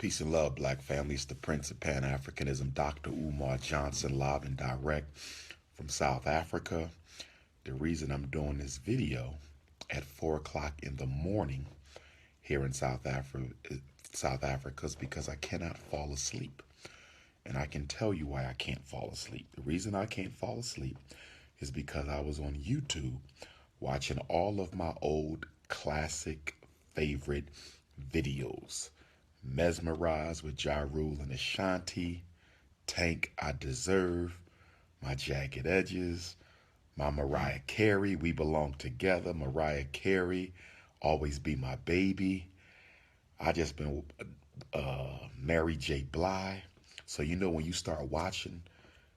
Peace and love, black families. The Prince of Pan-Africanism, Dr. Umar Johnson, live and direct from South Africa. The reason I'm doing this video at 4 o'clock in the morning here in South Africa is because I cannot fall asleep. And I can tell you why I can't fall asleep. The reason I can't fall asleep is because I was on YouTube watching all of my old classic favorite videos. Mesmerized with Ja Rule and Ashanti, Tank I Deserve, My Jagged Edges, my Mariah Carey, We Belong Together, Mariah Carey, Always Be My Baby. I just been Mary J. Blige. So when you start watching,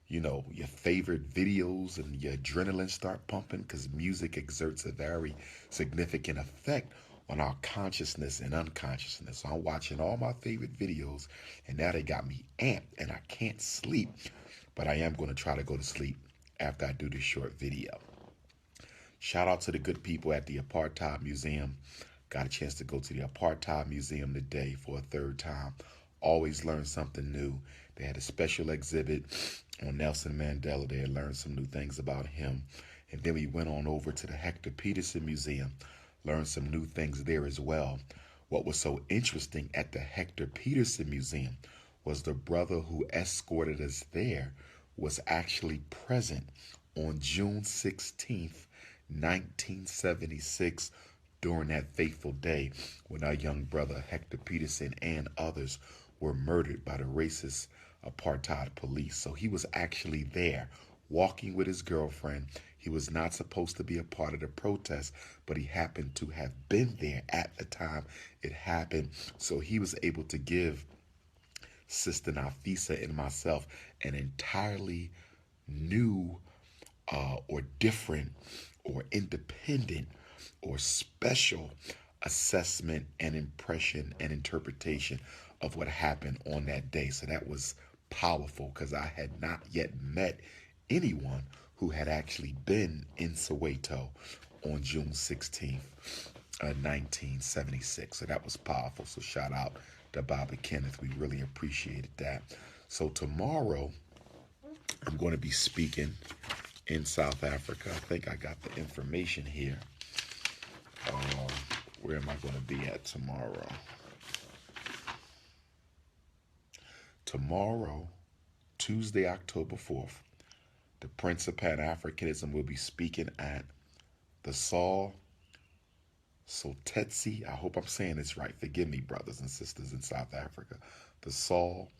your favorite videos and your adrenaline start pumping because music exerts a very significant effect on our consciousness and unconsciousness. So I'm watching all my favorite videos and now they got me amped and I can't sleep, but I am going to try to go to sleep after I do this short video. Shout out to the good people at the Apartheid Museum. Got a chance to go to the Apartheid Museum today for a third time. Always learn something new. They had a special exhibit on Nelson Mandela. They had learned some new things about him. And then we went on over to the Hector Peterson Museum, learned some new things there as well. What was so interesting at the Hector Peterson Museum was the brother who escorted us there was actually present on June 16th, 1976, during that fateful day when our young brother Hector Peterson and others were murdered by the racist apartheid police. So he was actually there walking with his girlfriend. He was not supposed to be a part of the protest, but he happened to have been there at the time it happened. So he was able to give Sister Nafisa and myself an entirely new or different or independent or special assessment and impression and interpretation of what happened on that day. So that was powerful because I had not yet met anyone who had actually been in Soweto on June 16th, 1976. So that was powerful. So shout out to Bobby Kenneth. We really appreciated that. So tomorrow, I'm going to be speaking in South Africa. I think I got the information here. Where am I going to be at tomorrow? Tomorrow, Tuesday, October 4th, the Prince of Pan-Africanism will be speaking at the Saul Sotetsi. I hope I'm saying this right. Forgive me, brothers and sisters in South Africa. The Saul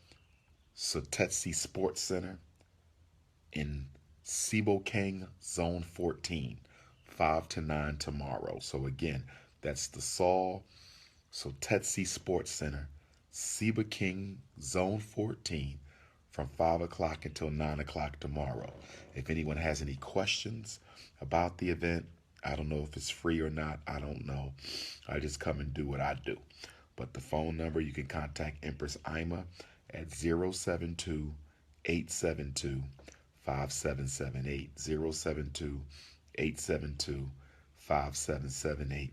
Sotetsi Sports Center in Sebokeng, Zone 14, 5 to 9 tomorrow. So again, that's the Saul Sotetsi Sports Center, Sebokeng, Zone 14, from 5 o'clock until 9 o'clock tomorrow. If anyone has any questions about the event, I don't know if it's free or not. I don't know. I just come and do what I do. But the phone number, you can contact Empress Ima at 072-872-5778, 072-872-5778.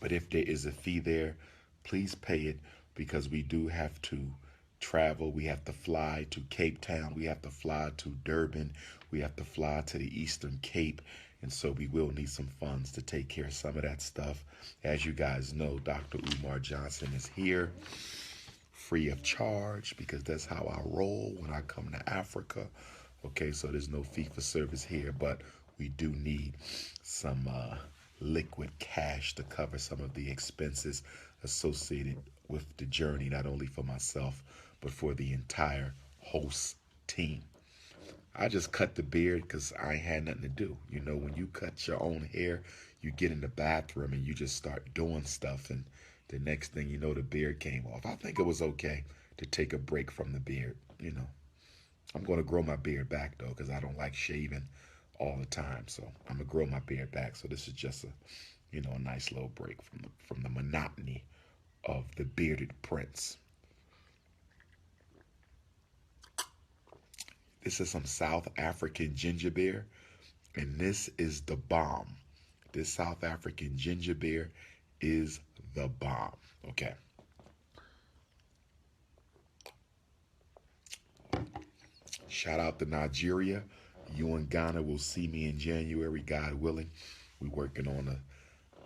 But if there is a fee there, please pay it because we do have to travel. We have to fly to Cape Town. We have to fly to Durban. We have to fly to the Eastern Cape. And so we will need some funds to take care of some of that stuff. As you guys know, Dr. Umar Johnson is here free of charge because that's how I roll when I come to Africa. Okay, so there's no fee for service here, but we do need some liquid cash to cover some of the expenses associated with the journey, not only for myself, but for the entire host team. I just cut the beard because I ain't had nothing to do. When you cut your own hair, you get in the bathroom and you just start doing stuff, and the next thing you know, the beard came off. I think it was okay to take a break from the beard. I'm going to grow my beard back, though, because I don't like shaving all the time. So I'm going to grow my beard back. So this is just a nice little break from the monotony of the bearded prince. This is some South African ginger beer, and this is the bomb. This South African ginger beer is the bomb. Okay. Shout out to Nigeria. You and Ghana will see me in January, God willing. We're working on a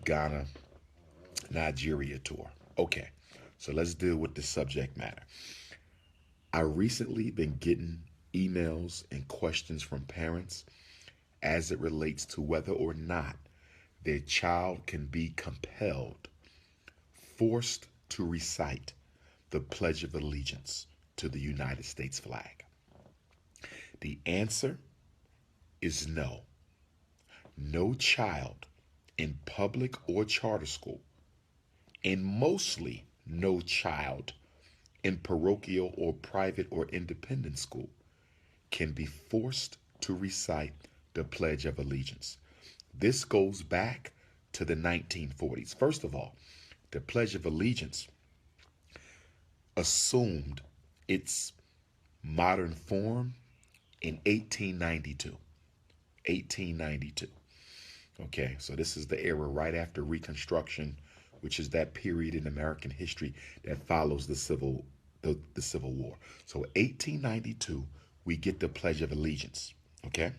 Ghana Nigeria tour. Okay, so let's deal with the subject matter. I recently been getting emails and questions from parents as it relates to whether or not their child can be compelled, forced to recite the Pledge of Allegiance to the United States flag. The answer is no. No child in public or charter school, and mostly no child in parochial or private or independent school can be forced to recite the Pledge of Allegiance. This goes back to the 1940s. First of all, the Pledge of Allegiance assumed its modern form in 1892. 1892. Okay, so this is the era right after Reconstruction, which is that period in American history that follows the Civil War. So 1892, we get the Pledge of Allegiance. Okay.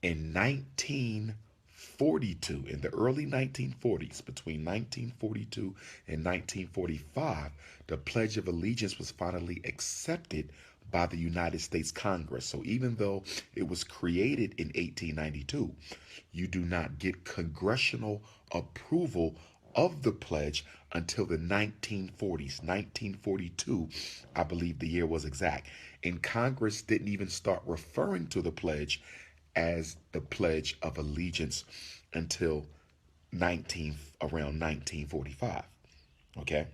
In 1942, in the early 1940s, between 1942 and 1945, the Pledge of Allegiance was finally accepted by the United States Congress. So even though it was created in 1892, you do not get congressional approval of the pledge until the 1940s. 1942, I believe the year was exact. And Congress didn't even start referring to the pledge as the Pledge of Allegiance until around 1945. Okay?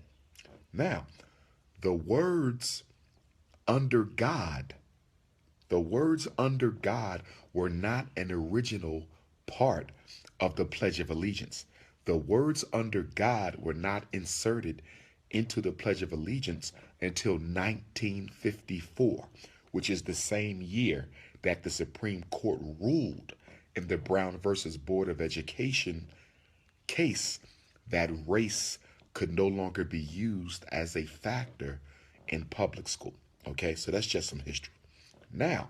Now, the words under God were not an original part of the Pledge of Allegiance. The words under God were not inserted into the Pledge of Allegiance until 1954, which is the same year that the Supreme Court ruled in the Brown versus Board of Education case that race could no longer be used as a factor in public school. Okay, so that's just some history. Now,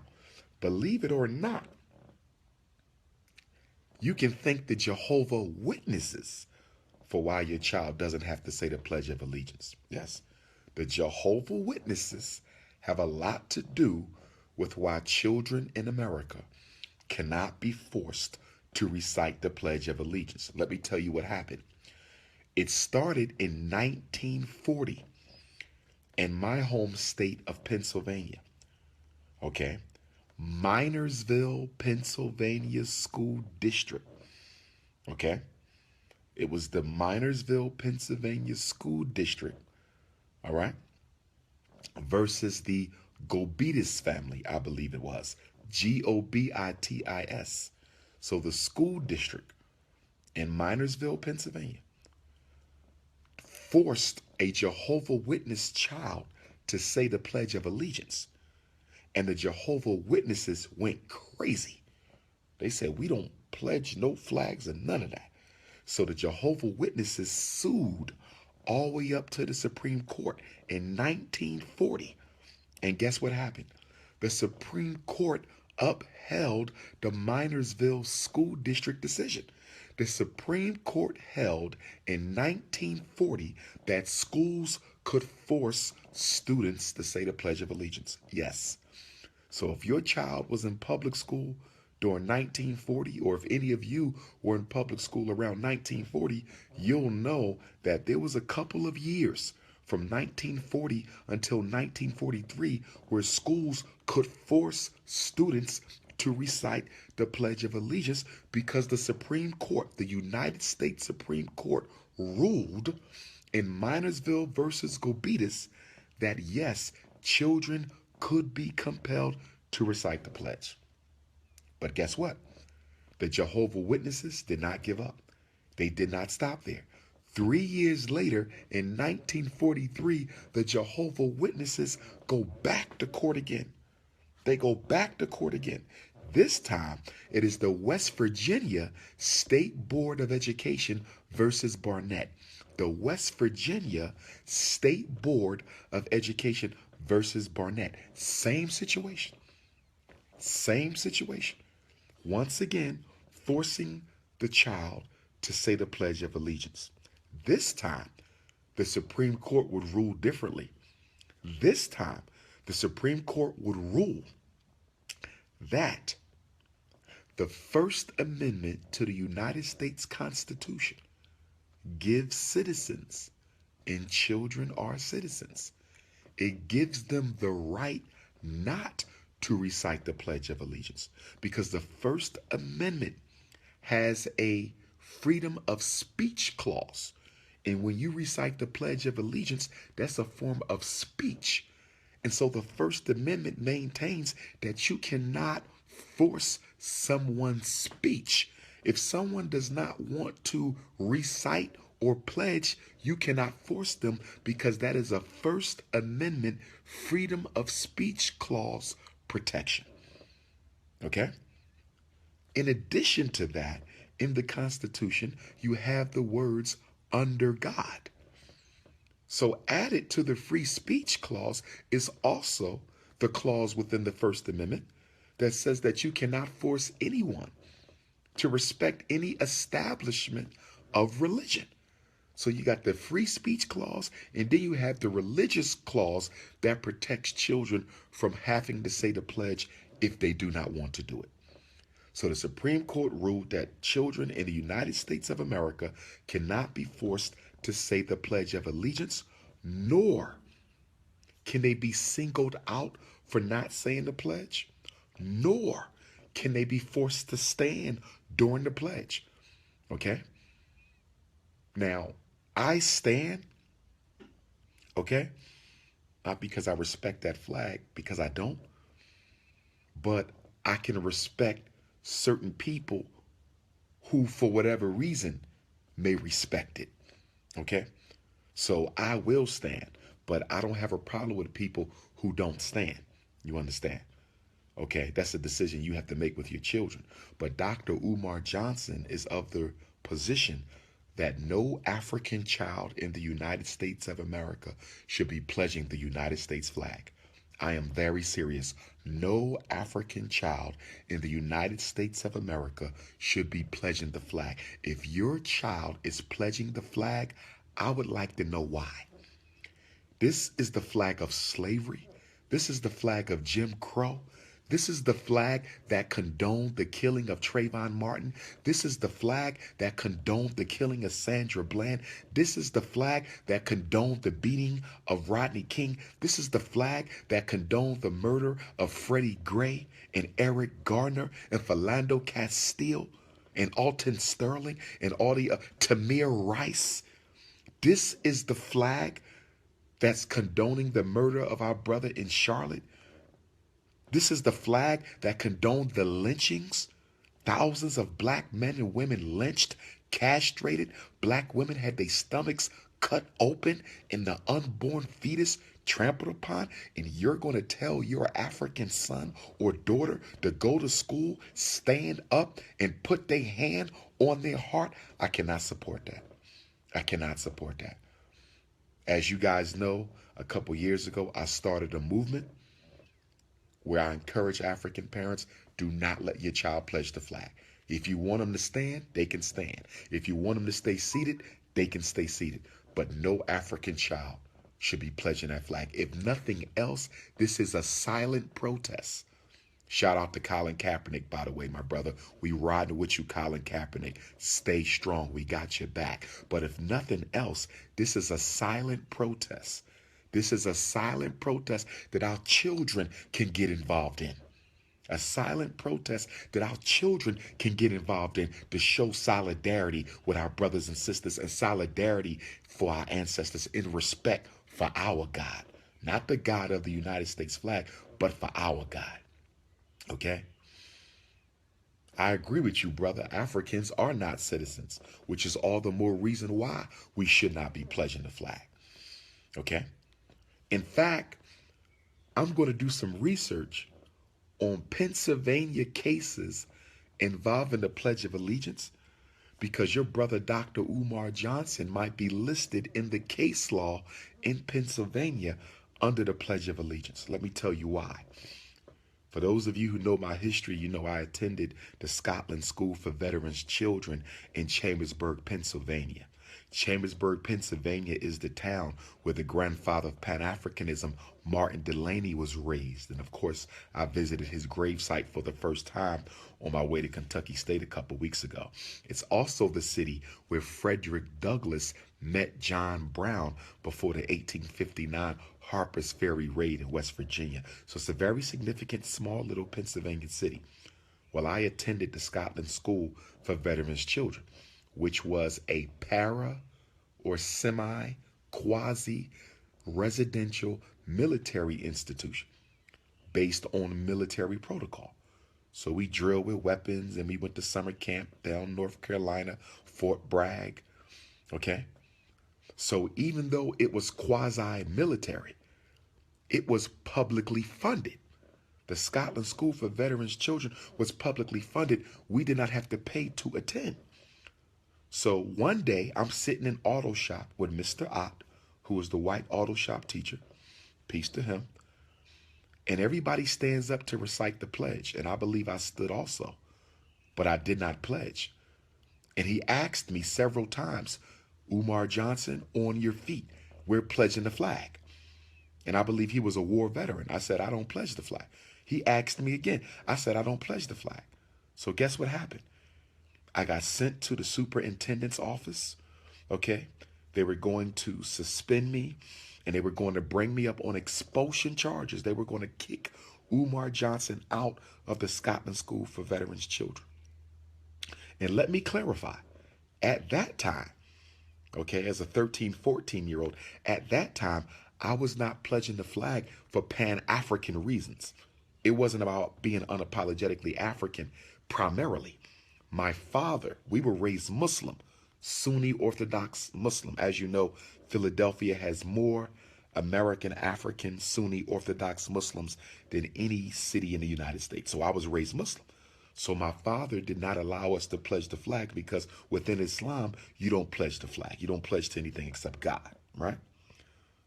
believe it or not, you can thank the Jehovah Witnesses for why your child doesn't have to say the Pledge of Allegiance. Yes, the Jehovah Witnesses have a lot to do with why children in America cannot be forced to recite the Pledge of Allegiance. Let me tell you what happened. It started in 1940 in my home state of Pennsylvania. Okay? Minersville, Pennsylvania School District. Okay? It was the Minersville, Pennsylvania School District. All right? Versus the Gobitis family, I believe it was. Gobitis. So the school district in Minersville, Pennsylvania, forced a Jehovah Witness child to say the Pledge of Allegiance. And the Jehovah Witnesses went crazy. They said, we don't pledge no flags and none of that. So the Jehovah Witnesses sued all the way up to the Supreme Court in 1940. And guess what happened? The Supreme Court upheld the Minersville School District decision. The Supreme Court held in 1940 that schools could force students to say the Pledge of Allegiance. Yes. So if your child was in public school during 1940, or if any of you were in public school around 1940, you'll know that there was a couple of years from 1940 until 1943 where schools could force students to recite the Pledge of Allegiance because the Supreme Court, the United States Supreme Court, ruled in Minersville versus Gobitis that yes, children could be compelled to recite the pledge. But guess what? The Jehovah Witnesses did not give up. They did not stop there. 3 years later, in 1943, the Jehovah Witnesses go back to court again. They go back to court again. This time, it is the West Virginia State Board of Education versus Barnett. The West Virginia State Board of Education versus Barnett. Same situation. Same situation. Once again, forcing the child to say the Pledge of Allegiance. This time, the Supreme Court would rule differently. This time, the Supreme Court would rule that the First Amendment to the United States Constitution gives citizens, and children are citizens, it gives them the right not to recite the Pledge of Allegiance, because the First Amendment has a freedom of speech clause. And when you recite the Pledge of Allegiance, that's a form of speech. And so the First Amendment maintains that you cannot force someone's speech. If someone does not want to recite or pledge, you cannot force them, because that is a First Amendment freedom of speech clause protection. Okay? In addition to that, in the Constitution, you have the words under God. So added to the free speech clause is also the clause within the First Amendment that says that you cannot force anyone to respect any establishment of religion. So you got the free speech clause, and then you have the religious clause that protects children from having to say the pledge if they do not want to do it. So the Supreme Court ruled that children in the United States of America cannot be forced to say the Pledge of Allegiance, nor can they be singled out for not saying the pledge, nor can they be forced to stand during the pledge. Okay? Now, I stand, okay? Not because I respect that flag, because I don't, but I can respect certain people who, for whatever reason, may respect it. Okay? So I will stand, but I don't have a problem with people who don't stand. You understand? Okay, that's a decision you have to make with your children. But Dr. Umar Johnson is of the position that no African child in the United States of America should be pledging the United States flag. I am very serious. No African child in the United States of America should be pledging the flag. If your child is pledging the flag, I would like to know why. This is the flag of slavery. This is the flag of Jim Crow. This is the flag that condoned the killing of Trayvon Martin. This is the flag that condoned the killing of Sandra Bland. This is the flag that condoned the beating of Rodney King. This is the flag that condoned the murder of Freddie Gray and Eric Garner and Philando Castile and Alton Sterling and all the Tamir Rice. This is the flag that's condoning the murder of our brother in Charlotte. This is the flag that condoned the lynchings. Thousands of black men and women lynched, castrated. Black women had their stomachs cut open and the unborn fetus trampled upon. And you're going to tell your African son or daughter to go to school, stand up, and put their hand on their heart? I cannot support that. I cannot support that. As you guys know, a couple years ago, I started a movement where I encourage African parents, do not let your child pledge the flag. If you want them to stand, they can stand. If you want them to stay seated, they can stay seated. But no African child should be pledging that flag. If nothing else, this is a silent protest. Shout out to Colin Kaepernick, by the way, my brother. We riding with you, Colin Kaepernick. Stay strong. We got your back. But if nothing else, this is a silent protest. This is a silent protest that our children can get involved in. A silent protest that our children can get involved in to show solidarity with our brothers and sisters and solidarity for our ancestors in respect for our God. Not the God of the United States flag, but for our God. Okay? I agree with you, brother. Africans are not citizens, which is all the more reason why we should not be pledging the flag. Okay? In fact, I'm going to do some research on Pennsylvania cases involving the Pledge of Allegiance, because your brother Dr. Umar Johnson might be listed in the case law in Pennsylvania under the Pledge of Allegiance. Let me tell you why. For those of you who know my history, you know I attended the Scotland School for Veterans Children in Chambersburg, Pennsylvania. Chambersburg, Pennsylvania is the town where the grandfather of Pan-Africanism, Martin Delany, was raised. And of course, I visited his gravesite for the first time on my way to Kentucky State a couple weeks ago. It's also the city where Frederick Douglass met John Brown before the 1859 Harper's Ferry raid in West Virginia. So it's a very significant small little Pennsylvania city. Well, I attended the Scotland School for Veterans Children, which was a para or semi quasi residential military institution based on military protocol. So we drilled with weapons and we went to summer camp down North Carolina, Fort Bragg. Okay. So even though it was quasi military, it was publicly funded. The Scotland School for Veterans Children was publicly funded. We did not have to pay to attend. So one day I'm sitting in auto shop with Mr. Ott, who was the white auto shop teacher. Peace to him. And everybody stands up to recite the pledge. And I believe I stood also, but I did not pledge. And he asked me several times, Umar Johnson, on your feet, we're pledging the flag. And I believe he was a war veteran. I said, I don't pledge the flag. He asked me again. I said, I don't pledge the flag. So guess what happened? I got sent to the superintendent's office. Okay. They were going to suspend me and they were going to bring me up on expulsion charges. They were going to kick Umar Johnson out of the Scotland School for Veterans Children. And let me clarify, at that time, okay, as a 13, 14-year-old, at that time, I was not pledging the flag for Pan-African reasons. It wasn't about being unapologetically African primarily. My father, we were raised Muslim, Sunni Orthodox Muslim. As you know, Philadelphia has more American African Sunni Orthodox Muslims than any city in the United States. So I was raised Muslim. So my father did not allow us to pledge the flag because within Islam, you don't pledge the flag. You don't pledge to anything except God, right?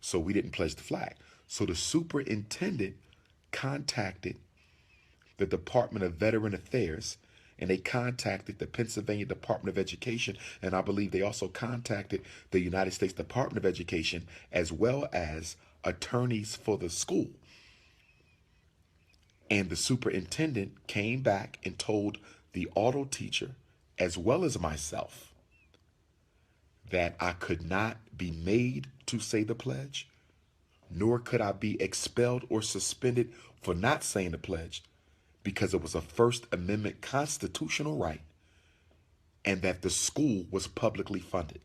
So we didn't pledge the flag. So the superintendent contacted the Department of Veteran Affairs, and they contacted the Pennsylvania Department of Education, and I believe they also contacted the United States Department of Education, as well as attorneys for the school. And the superintendent came back and told the auto teacher, as well as myself, that I could not be made to say the pledge, nor could I be expelled or suspended for not saying the pledge, because it was a First Amendment constitutional right, and that the school was publicly funded.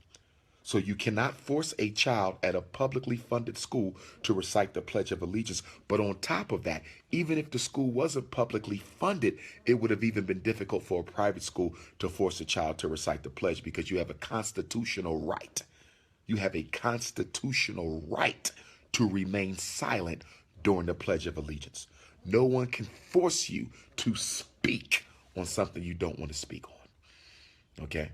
So you cannot force a child at a publicly funded school to recite the Pledge of Allegiance. But on top of that, even if the school wasn't publicly funded, it would have even been difficult for a private school to force a child to recite the pledge, because you have a constitutional right. You have a constitutional right to remain silent during the Pledge of Allegiance. No one can force you to speak on something you don't want to speak on. Okay?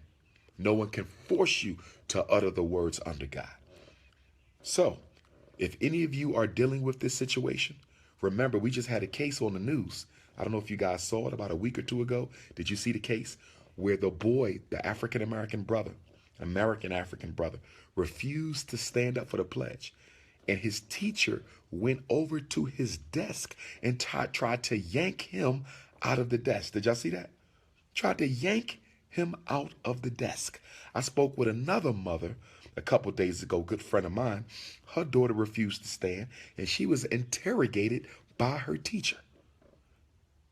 No one can force you to utter the words under God. So, if any of you are dealing with this situation, remember, we just had a case on the news. I don't know if you guys saw it about a week or two ago. Did you see the case where the boy, the African brother, refused to stand up for the pledge? And his teacher went over to his desk and tried to yank him out of the desk. Did y'all see that? Tried to yank him out of the desk. I spoke with another mother a couple days ago, good friend of mine. Her daughter refused to stand, and she was interrogated by her teacher.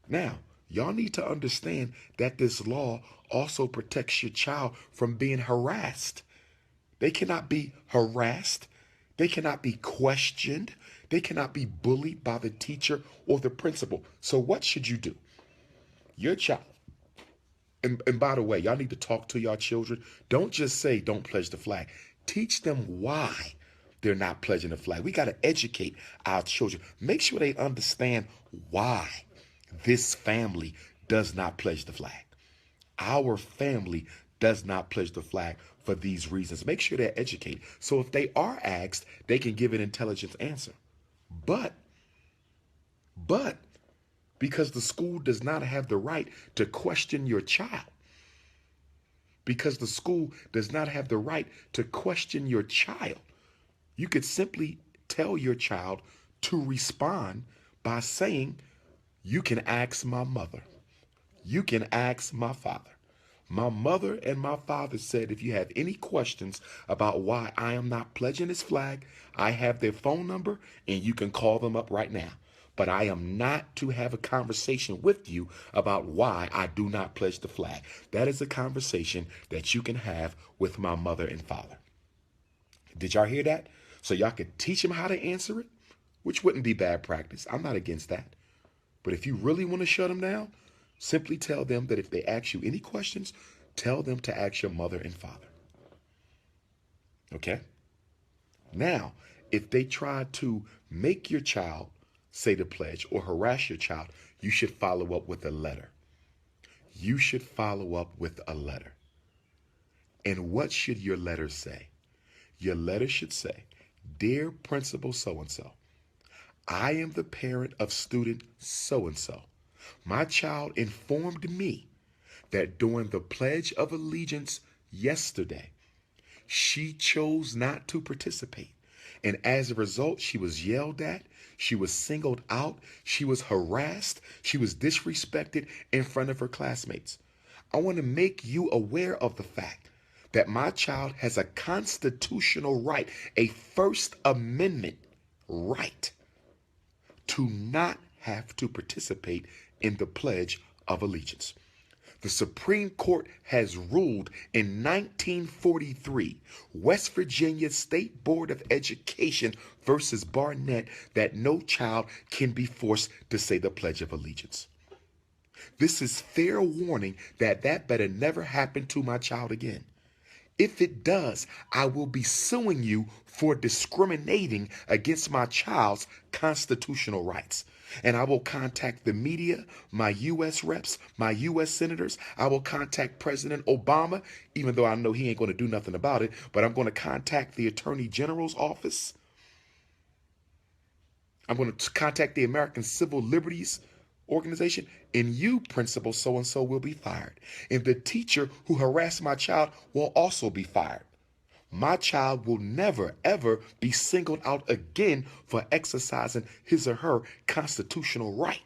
Now, y'all need to understand that this law also protects your child from being harassed. They cannot be harassed. They cannot be questioned. They cannot be bullied by the teacher or the principal. So what should you do? Your child. And by the way, y'all need to talk to your children. Don't just say, don't pledge the flag. Teach them why they're not pledging the flag. We got to educate our children. Make sure they understand why this family does not pledge the flag. Our family does not pledge the flag for these reasons. Make sure they're educated. So if they are asked, they can give an intelligent answer. But, but, because the school does not have the right to question your child, because the school does not have the right to question your child, you could simply tell your child to respond by saying, you can ask my mother. You can ask my father. My mother and my father said if you have any questions about why I am not pledging this flag, I have their phone number and you can call them up right now. But I am not to have a conversation with you about why I do not pledge the flag. That is a conversation that you can have with my mother and father. Did y'all hear that? So y'all could teach them how to answer it, which wouldn't be bad practice. I'm not against that. But if you really want to shut them down, simply tell them that if they ask you any questions, tell them to ask your mother and father. Okay? Now, if they try to make your child say the pledge or harass your child, you should follow up with a letter. You should follow up with a letter. And what should your letter say? Your letter should say, Dear Principal so-and-so, I am the parent of student so-and-so. My child informed me that during the Pledge of Allegiance yesterday, she chose not to participate. And as a result, she was yelled at, she was singled out, she was harassed, she was disrespected in front of her classmates. I want to make you aware of the fact that my child has a constitutional right, a First Amendment right, to not have to participate in the Pledge of Allegiance. The Supreme Court has ruled in 1943, West Virginia State Board of Education versus Barnett, that no child can be forced to say the Pledge of Allegiance. This is fair warning that better never happen to my child again. If it does, I will be suing you for discriminating against my child's constitutional rights. And I will contact the media, my U.S. reps, my U.S. senators. I will contact President Obama, even though I know he ain't going to do nothing about it. But I'm going to contact the Attorney General's office. I'm going to contact the American Civil Liberties Organization, and you, Principal so-and-so, will be fired. And the teacher who harassed my child will also be fired. My child will never, ever be singled out again for exercising his or her constitutional right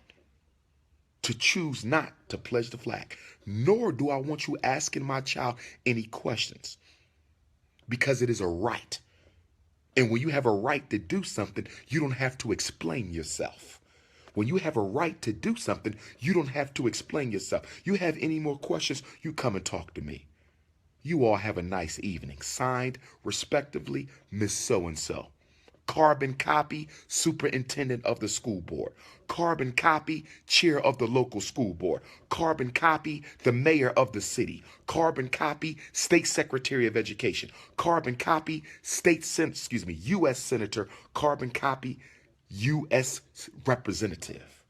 to choose not to pledge the flag. Nor do I want you asking my child any questions, because it is a right. And when you have a right to do something, you don't have to explain yourself. When you have a right to do something, you don't have to explain yourself. You have any more questions, you come and talk to me. You all have a nice evening. Signed, respectively, Miss So-and-so. Carbon copy, Superintendent of the School Board. Carbon copy, Chair of the local school board. Carbon copy, the Mayor of the city. Carbon copy, State Secretary of Education. Carbon copy, U.S. Senator. Carbon copy, U.S. Representative.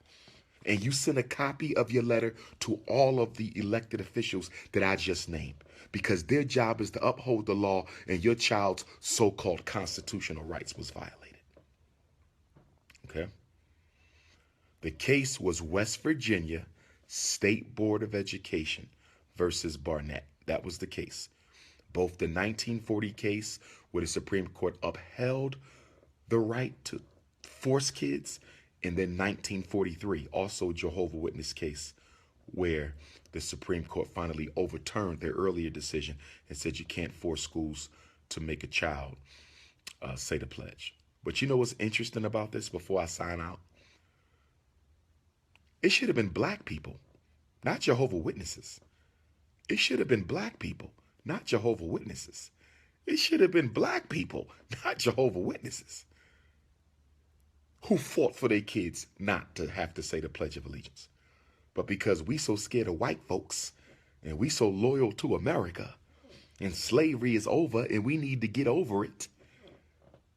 And you send a copy of your letter to all of the elected officials that I just named, because their job is to uphold the law and your child's so-called constitutional rights was violated. Okay? The case was West Virginia State Board of Education versus Barnett. That was the case. Both the 1940 case, where the Supreme Court upheld the right to force kids, and then 1943, also Jehovah's Witness case, where the Supreme Court finally overturned their earlier decision and said you can't force schools to make a child say the pledge. But you know what's interesting about this before I sign out? It should have been black people, not Jehovah's Witnesses. It should have been black people, not Jehovah's Witnesses. It should have been black people, not Jehovah's Witnesses, who fought for their kids not to have to say the Pledge of Allegiance. But because we so scared of white folks and we so loyal to America and slavery is over and we need to get over it,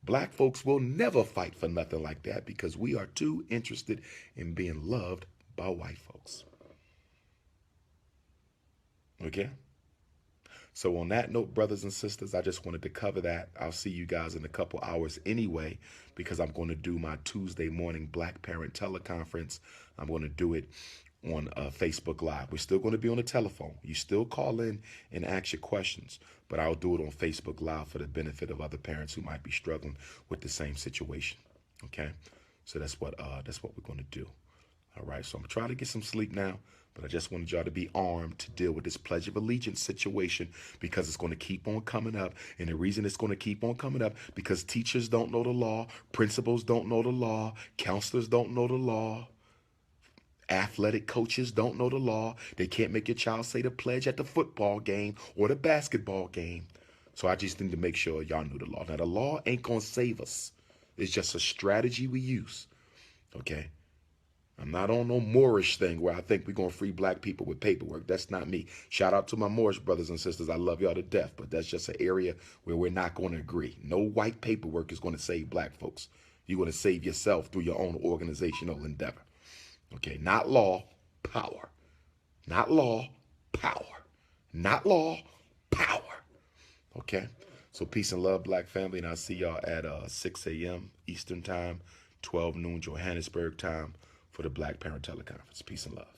black folks will never fight for nothing like that, because we are too interested in being loved by white folks. Okay? So on that note, brothers and sisters, I just wanted to cover that. I'll see you guys in a couple hours anyway, because I'm going to do my Tuesday morning Black Parent teleconference. I'm going to do it on Facebook Live. We're still going to be on the telephone. You still call in and ask your questions, but I'll do it on Facebook Live for the benefit of other parents who might be struggling with the same situation. Okay, so that's what we're going to do. All right, so I'm trying to get some sleep now, but I just wanted y'all to be armed to deal with this Pledge of Allegiance situation, because it's going to keep on coming up. And the reason it's going to keep on coming up, because teachers don't know the law, principals don't know the law, counselors don't know the law, athletic coaches don't know the law. They can't make your child say the pledge at the football game or the basketball game. So I just need to make sure y'all knew the law. Now, the law ain't going to save us. It's just a strategy we use, okay? I'm not on no Moorish thing where I think we're going to free black people with paperwork. That's not me. Shout out to my Moorish brothers and sisters. I love y'all to death, but that's just an area where we're not going to agree. No white paperwork is going to save black folks. You're going to save yourself through your own organizational endeavor. Okay, not law, power. Not law, power. Not law, power. Okay, so peace and love, black family, and I'll see y'all at 6 a.m. Eastern time, 12 noon Johannesburg time, for the Black Parent Teleconference. Peace and love.